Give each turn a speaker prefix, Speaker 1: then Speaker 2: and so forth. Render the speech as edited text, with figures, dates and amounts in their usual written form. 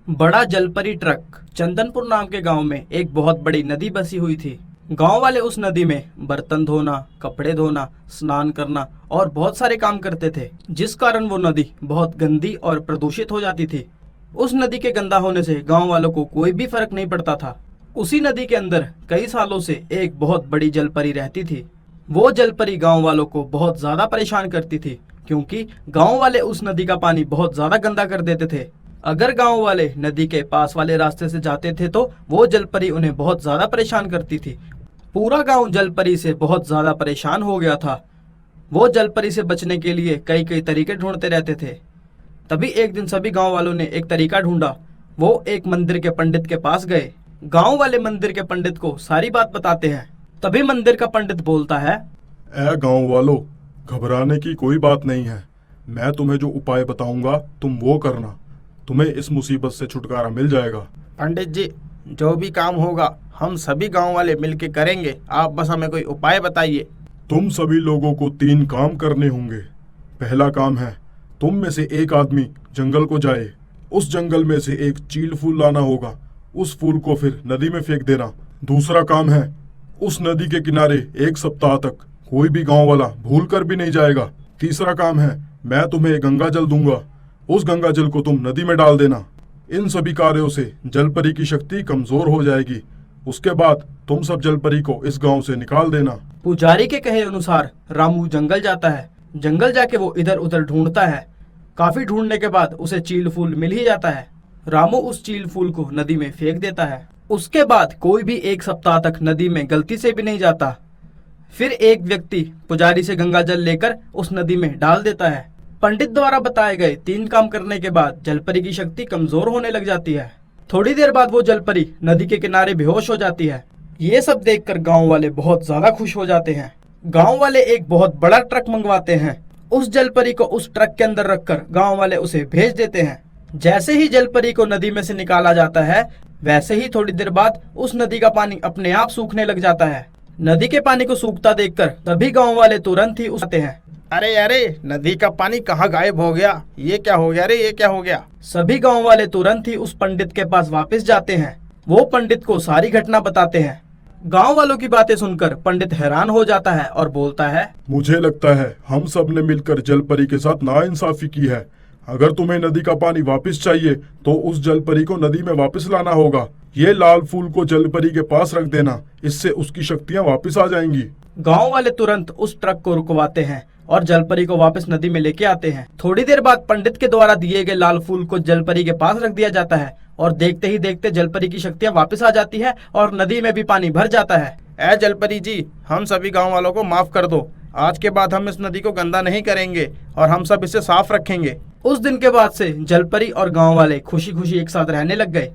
Speaker 1: बड़ा जलपरी ट्रक। चंदनपुर नाम के गांव में एक बहुत बड़ी नदी बसी हुई थी। गांव वाले उस नदी में बर्तन धोना, कपड़े धोना, स्नान करना और बहुत सारे काम करते थे, जिस कारण वो नदी बहुत गंदी और प्रदूषित हो जाती थी। उस नदी के गंदा होने से गांव वालों को कोई भी फर्क नहीं पड़ता था। उसी नदी के अंदर कई सालों से एक बहुत बड़ी जलपरी रहती थी। वो जलपरी गांव वालों को बहुत ज्यादा परेशान करती थी, क्योंकि गांव वाले उस नदी का पानी बहुत ज्यादा गंदा कर देते थे। अगर गांव वाले नदी के पास वाले रास्ते से जाते थे तो वो जलपरी उन्हें बहुत ज्यादा परेशान करती थी। पूरा गांव जलपरी से बहुत ज्यादा परेशान हो गया था। वो जलपरी से बचने के लिए कई कई तरीके ढूंढते रहते थे। तभी एक दिन सभी गांव वालों ने एक तरीका ढूंढा। वो एक मंदिर के पंडित के पास गए। गांव वाले मंदिर के पंडित को सारी बात बताते हैं। तभी मंदिर का पंडित बोलता है,
Speaker 2: ऐ गांव वालों, घबराने की कोई बात नहीं है। मैं तुम्हें जो उपाय बताऊंगा तुम वो करना, तुम्हें इस मुसीबत से छुटकारा मिल जाएगा।
Speaker 3: पंडित जी, जो भी काम होगा हम सभी गांव वाले मिलके करेंगे। आप बस हमें कोई उपाय बताइए।
Speaker 2: तुम सभी लोगों को 3 काम करने होंगे। पहला काम है, तुम में से एक आदमी जंगल को जाए। उस जंगल में से एक चील फूल लाना होगा। उस फूल को फिर नदी में फेंक देना। दूसरा काम है, उस नदी के किनारे 1 सप्ताह तक कोई भी गांव वाला भूल कर भी नहीं जाएगा। तीसरा काम है, मैं तुम्हें गंगा जल दूंगा। उस गंगा जल को तुम नदी में डाल देना। इन सभी कार्यों से जलपरी की शक्ति कमजोर हो जाएगी। उसके बाद तुम सब जलपरी को इस गांव से निकाल देना।
Speaker 1: पुजारी के कहे अनुसार रामू जंगल जाता है। जंगल जाके वो इधर उधर ढूंढता है। काफी ढूंढने के बाद उसे चील फूल मिल ही जाता है। रामू उस चील फूल को नदी में फेंक देता है। उसके बाद कोई भी 1 सप्ताह तक नदी में गलती से भी नहीं जाता। फिर एक व्यक्ति पुजारी से गंगा जल लेकर उस नदी में डाल देता है। पंडित द्वारा बताए गए 3 काम करने के बाद जलपरी की शक्ति कमजोर होने लग जाती है। थोड़ी देर बाद वो जलपरी नदी के किनारे बेहोश हो जाती है। ये सब देखकर गांव वाले बहुत ज्यादा खुश हो जाते हैं। गांव वाले एक बहुत बड़ा ट्रक मंगवाते हैं। उस जलपरी को उस ट्रक के अंदर रखकर गांव वाले उसे भेज देते हैं। जैसे ही जलपरी को नदी में से निकाला जाता है, वैसे ही थोड़ी देर बाद उस नदी का पानी अपने आप सूखने लग जाता है। नदी के पानी को सूखता देखकर सभी गांव वाले तुरंत ही आते हैं।
Speaker 3: अरे अरे, नदी का पानी कहाँ गायब हो गया? ये क्या हो गया रे? ये क्या हो गया?
Speaker 1: सभी गांव वाले तुरंत ही उस पंडित के पास वापस जाते हैं। वो पंडित को सारी घटना बताते हैं। गांव वालों की बातें सुनकर पंडित हैरान हो जाता है और बोलता है,
Speaker 2: मुझे लगता है हम सब ने मिलकर जलपरी के साथ नाइंसाफी की है। अगर तुम्हें नदी का पानी वापस चाहिए तो उस जलपरी को नदी में वापस लाना होगा। ये लाल फूल को जलपरी के पास रख देना, इससे उसकी शक्तियाँ वापस आ जाएंगी।
Speaker 1: गांव वाले तुरंत उस ट्रक को रुकवाते हैं और जलपरी को वापस नदी में लेके आते हैं। थोड़ी देर बाद पंडित के द्वारा दिए गए लाल फूल को जलपरी के पास रख दिया जाता है और देखते ही देखते जलपरी की शक्तियाँ वापस आ जाती है और नदी में भी पानी भर जाता है।
Speaker 3: ऐ जलपरी जी, हम सभी गांव वालों को माफ कर दो। आज के बाद हम इस नदी को गंदा नहीं करेंगे और हम सब इसे साफ रखेंगे।
Speaker 1: उस दिन के बाद से जलपरी और गांव वाले खुशी खुशी एक साथ रहने लग गए।